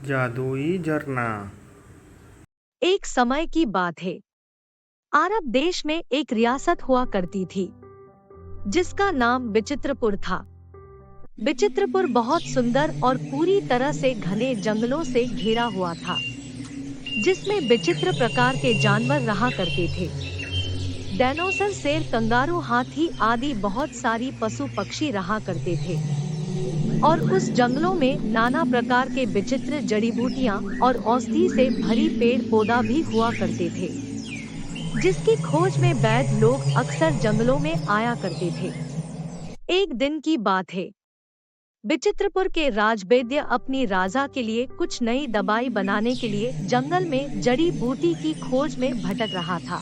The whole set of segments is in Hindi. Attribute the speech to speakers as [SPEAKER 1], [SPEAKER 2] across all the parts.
[SPEAKER 1] जादुई झरना।
[SPEAKER 2] एक समय की बात है। अरब देश में एक रियासत हुआ करती थी जिसका नाम विचित्रपुर था। विचित्रपुर बहुत सुंदर और पूरी तरह से घने जंगलों से घिरा हुआ था, जिसमें विचित्र प्रकार के जानवर रहा करते थे। डायनासोर, शेर, कंगारू, हाथी आदि बहुत सारी पशु पक्षी रहा करते थे। और उस जंगलों में नाना प्रकार के विचित्र जड़ी बूटियां और औषधि से भरी पेड़ पौधा भी हुआ करते थे, जिसकी खोज में वैद्य लोग अक्सर जंगलों में आया करते थे। एक दिन की बात है। विचित्रपुर के राजवैद्य अपनी राजा के लिए कुछ नई दवाई बनाने के लिए जंगल में जड़ी बूटी की खोज में भटक रहा था।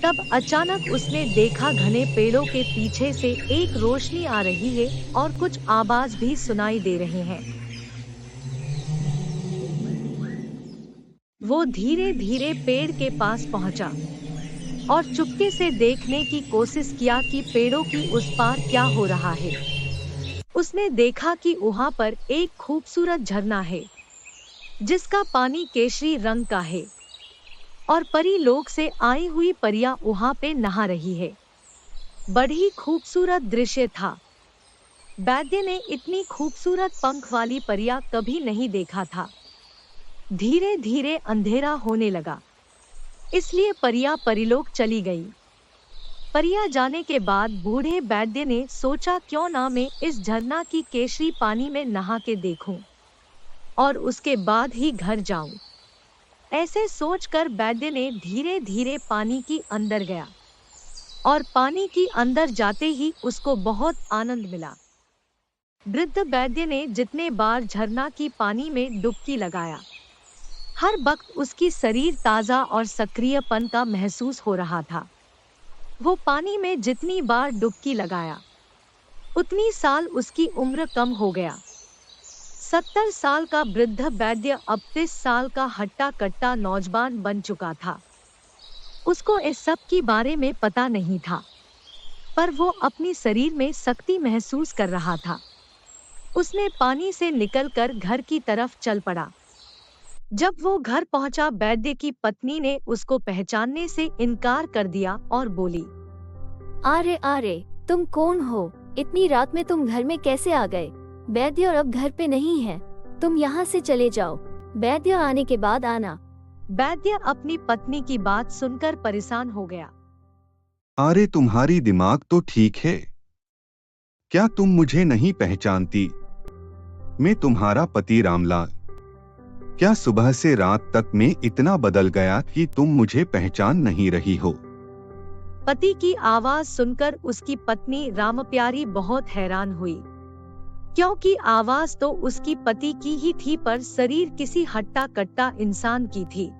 [SPEAKER 2] तब अचानक उसने देखा घने पेड़ों के पीछे से एक रोशनी आ रही है और कुछ आवाज भी सुनाई दे रहे हैं। वो धीरे धीरे पेड़ के पास पहुंचा और चुपके से देखने की कोशिश किया कि पेड़ों की उस पार क्या हो रहा है। उसने देखा कि वहां पर एक खूबसूरत झरना है, जिसका पानी केशरी रंग का है और परी लोक से आई हुई परियां वहां पे नहा रही है। बड़ी खूबसूरत दृश्य था। वैद्य ने इतनी खूबसूरत पंख वाली परियां कभी नहीं देखा था। धीरे धीरे अंधेरा होने लगा, इसलिए परियां परिलोक चली गई। परियां जाने के बाद बूढ़े वैद्य ने सोचा, क्यों ना मैं इस झरना की केशरी पानी में नहा के देखूं और उसके बाद ही घर जाऊं। ऐसे सोचकर वैद्य ने धीरे धीरे पानी की अंदर गया और पानी की अंदर जाते ही उसको बहुत आनंद मिला। वृद्ध वैद्य ने जितने बार झरना की पानी में डुबकी लगाया, हर वक्त उसकी शरीर ताजा और सक्रियपन का महसूस हो रहा था। वो पानी में जितनी बार डुबकी लगाया, उतनी साल उसकी उम्र कम हो गया। 70 साल का वृद्ध वैद्य अब 30 साल का हट्टा कट्टा नौजवान बन चुका था। उसको इस सब के बारे में पता नहीं था, पर वो अपनी शरीर में शक्ति महसूस कर रहा था। उसने पानी से निकलकर घर की तरफ चल पड़ा। जब वो घर पहुंचा, वैद्य की पत्नी ने उसको पहचानने से इनकार कर दिया और बोली,
[SPEAKER 3] अरे अरे, तुम कौन हो? इतनी रात में तुम घर में कैसे आ गए? वैद्य और अब घर पे नहीं है, तुम यहाँ से चले जाओ, वैद्य आने के बाद आना।
[SPEAKER 2] वैद्य अपनी पत्नी की बात सुनकर परेशान हो गया।
[SPEAKER 4] अरे तुम्हारी दिमाग तो ठीक है, क्या तुम मुझे नहीं पहचानती? मैं तुम्हारा पति रामलाल। क्या सुबह से रात तक मैं इतना बदल गया कि तुम मुझे पहचान नहीं रही हो?
[SPEAKER 2] पति की आवाज सुनकर उसकी पत्नी रामप्यारी बहुत हैरान हुई, क्योंकि आवाज तो उसकी पति की ही थी, पर शरीर किसी हट्टा कट्टा इंसान की थी।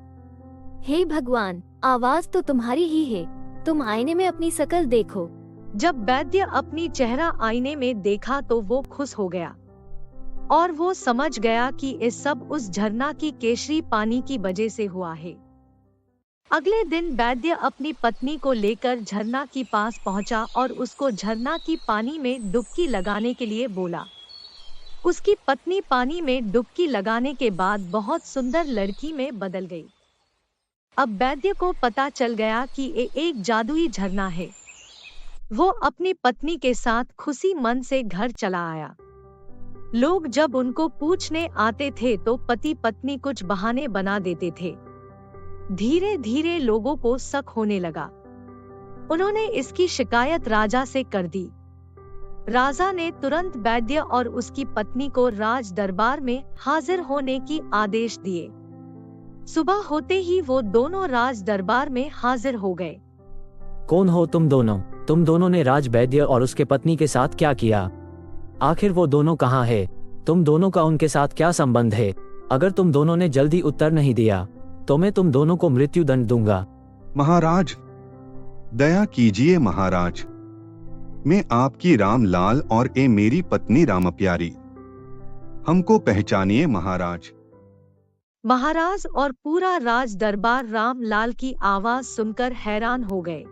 [SPEAKER 3] हे भगवान, आवाज तो तुम्हारी ही है, तुम आईने में अपनी शकल देखो।
[SPEAKER 2] जब वैद्य अपनी चेहरा आईने में देखा तो वो खुश हो गया और वो समझ गया कि ये सब उस झरना की केशरी पानी की वजह से हुआ है। अगले दिन वैद्य अपनी पत्नी को लेकर झरना के पास पहुंचा और उसको झरना की पानी में डुबकी लगाने के लिए बोला। उसकी पत्नी पानी में डुबकी लगाने के बाद बहुत सुंदर लड़की में बदल गई। अब वैद्य को पता चल गया कि ये एक जादुई झरना है। वो अपनी पत्नी के साथ खुशी मन से घर चला आया। लोग जब उनको पूछने आते थे तो पति पत्नी कुछ बहाने बना देते थे। धीरे धीरे लोगों को शक होने लगा। उन्होंने इसकी शिकायत राजा से कर दी। राजा ने तुरंत वैद्य और उसकी पत्नी को राज दरबार में हाजिर होने की आदेश दिए। सुबह होते ही वो दोनों राज दरबार में हाजिर हो गए।
[SPEAKER 5] कौन हो तुम दोनों? तुम दोनों ने राज वैद्य और उसके पत्नी के साथ क्या किया? आखिर वो दोनों कहाँ है? तुम दोनों का उनके साथ क्या संबंध है? अगर तुम दोनों ने जल्दी उत्तर नहीं दिया तो मैं तुम दोनों को मृत्यु दंड दूंगा।
[SPEAKER 4] महाराज, दया कीजिए महाराज, मैं आपकी रामलाल और ये मेरी पत्नी रामप्यारी, हमको पहचानिए महाराज।
[SPEAKER 2] महाराज और पूरा राज दरबार रामलाल की आवाज सुनकर हैरान हो गए।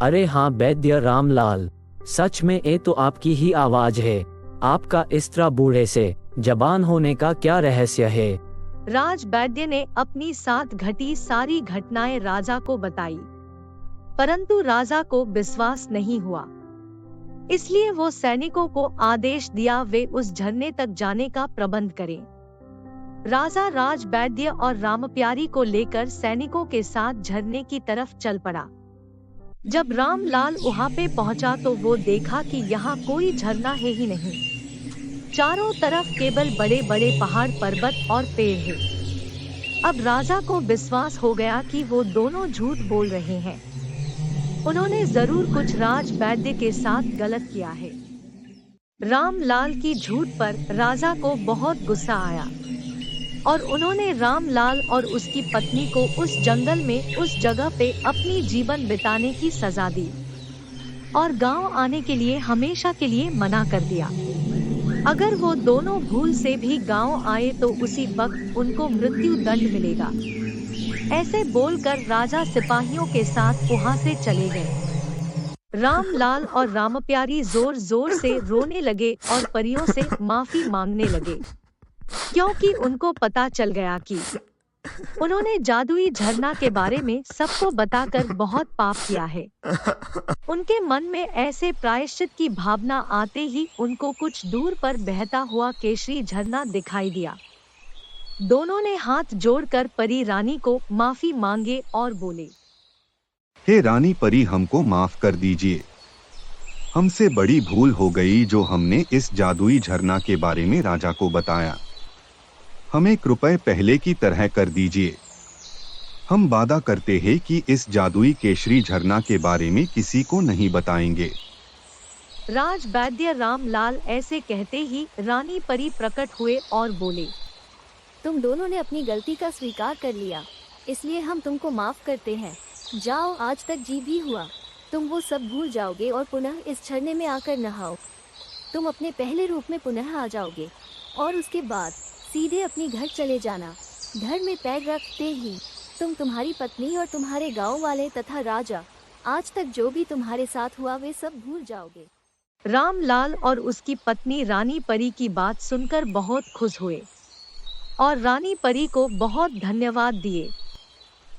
[SPEAKER 5] अरे हाँ वैद्य रामलाल, सच में ये तो आपकी ही आवाज है। आपका इस तरह बूढ़े से जबान होने का क्या रहस्य है?
[SPEAKER 2] राज वैद्य ने अपनी साथ घटी सारी घटनाएं राजा को बताई, परंतु राजा को विश्वास नहीं हुआ। इसलिए वो सैनिकों को आदेश दिया वे उस झरने तक जाने का प्रबंध करें। राजा राज वैद्य और रामप्यारी को लेकर सैनिकों के साथ झरने की तरफ चल पड़ा। जब रामलाल वहां पे पहुंचा तो वो देखा कि यहाँ कोई झरना है ही नहीं। चारों तरफ केवल बड़े बड़े पहाड़, पर्वत और पेड़ हैं। अब राजा को विश्वास हो गया कि वो दोनों झूठ बोल रहे हैं। उन्होंने जरूर कुछ राज वैद्य के साथ गलत किया है। रामलाल की झूठ पर राजा को बहुत गुस्सा आया और उन्होंने रामलाल और उसकी पत्नी को उस जंगल में उस जगह पे अपनी जीवन बिताने की सजा दी और गांव आने के लिए हमेशा के लिए मना कर दिया। अगर वो दोनों भूल से भी गांव आए तो उसी वक्त उनको मृत्यु दंड मिलेगा। ऐसे बोलकर राजा सिपाहियों के साथ वहां से चले गए। रामलाल और रामप्यारी जोर जोर से रोने लगे और परियों से माफी मांगने लगे, क्योंकि उनको पता चल गया कि उन्होंने जादुई झरना के बारे में सबको बताकर बहुत पाप किया है। उनके मन में ऐसे प्रायश्चित की भावना आते ही उनको कुछ दूर पर बहता हुआ केशरी झरना दिखाई दिया। दोनों ने हाथ जोड़कर परी रानी को माफी मांगे और बोले,
[SPEAKER 4] हे रानी परी, हमको माफ कर दीजिए। हमसे बड़ी भूल हो गई जो हमने इस जादुई झरना के बारे में राजा को बताया। हमें कृपया पहले की तरह कर दीजिए। हम वादा करते हैं कि इस जादुई केशरी झरना के बारे में किसी को नहीं बताएंगे।
[SPEAKER 2] राज वैद्य रामलाल ऐसे कहते ही रानी परी प्रकट हुए और बोले,
[SPEAKER 3] तुम दोनों ने अपनी गलती का स्वीकार कर लिया, इसलिए हम तुमको माफ करते हैं। जाओ, आज तक जी भी हुआ तुम वो सब भूल जाओगे और पुनः इस झरने में आकर नहाओ। तुम अपने पहले रूप में पुनः आ जाओगे और उसके बाद सीधे अपनी घर चले जाना। घर में पैर रखते ही तुम तुम्हारी पत्नी और तुम्हारे गांव वाले तथा राजा, आज तक जो भी तुम्हारे साथ हुआ वे सब भूल जाओगे।
[SPEAKER 2] रामलाल और उसकी पत्नी रानी परी की बात सुनकर बहुत खुश हुए और रानी परी को बहुत धन्यवाद दिए।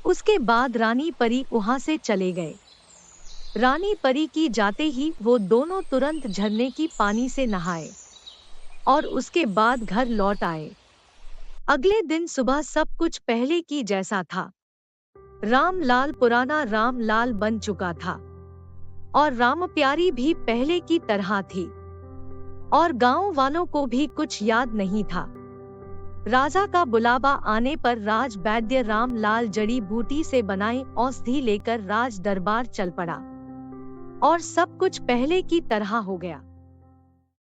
[SPEAKER 2] उसके बाद रानी परी वहां से चले गए। रानी परी की जाते ही वो दोनों तुरंत झरने की पानी से नहाए और उसके बाद घर लौट आए। अगले दिन सुबह सब कुछ पहले की जैसा था। रामलाल पुराना रामलाल बन चुका था और रामप्यारी भी पहले की तरह थी और गांव वालों को भी कुछ याद नहीं था। राजा का बुलावा आने पर राज वैद्य रामलाल जड़ी बूटी से बनाई औषधि लेकर राज दरबार चल पड़ा और सब कुछ पहले की तरह हो गया।